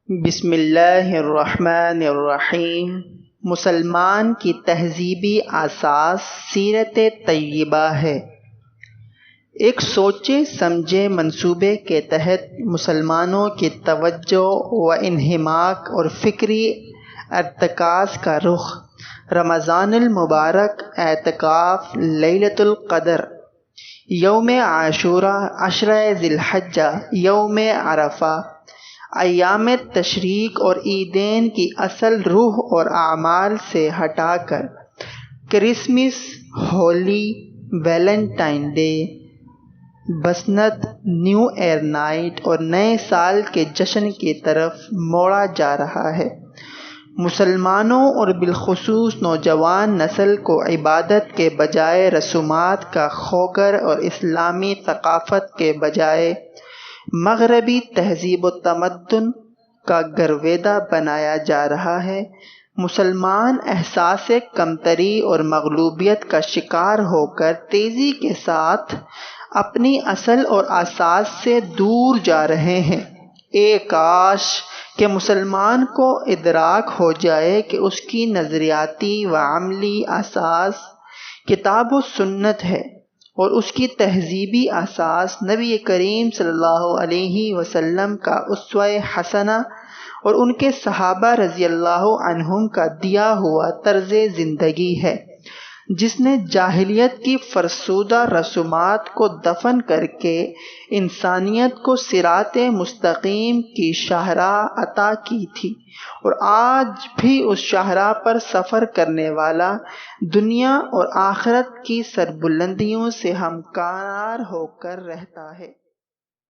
بسم اللہ الرحمن الرحیم۔ مسلمان کی تہذیبی اساس سیرت طیبہ ہے۔ ایک سوچے سمجھے منصوبے کے تحت مسلمانوں کی توجہ و انہماک اور فکری ارتکاز کا رخ رمضان المبارک، اعتکاف، لیلۃ القدر، یوم عاشوراء، عشرہ ذی الحجہ، یوم عرفہ، ایام تشریق اور عیدین کی اصل روح اور اعمال سے ہٹا کر Christmas, Holi, Valentine day, Basant, new year night اور نئے سال کے جشن کی طرف موڑا جا رہا ہے۔ مسلمانوں اور بالخصوص نوجوان نسل کو عبادت کے بجائے رسومات کا خوگر اور اسلامی ثقافت کے بجائے مغربی تہذیب و تمدن کا گرویدہ بنایا جا رہا ہے۔ مسلمان احساس کمتری اور مغلوبیت کا شکار ہو کر تیزی کے ساتھ اپنی اصل اور اساس سے دور جا رہے ہیں۔ کاش کہ مسلمان کو ادراک ہو جائے کہ اس کی نظریاتی و عملی اساس کتاب و سنت ہے اور اس کی تہذیبی اساس نبی کریم صلی اللہ علیہ وسلم کا اسوہ حسنہ اور ان کے صحابہ رضی اللہ عنہم کا دیا ہوا طرز زندگی ہے، جس نے جاہلیت کی فرسودہ رسومات کو دفن کر کے انسانیت کو صراط مستقیم کی شاہراہ عطا کی تھی اور آج بھی اس شاہراہ پر سفر کرنے والا دنیا اور آخرت کی سربلندیوں سے ہمکنار ہو کر رہتا ہے۔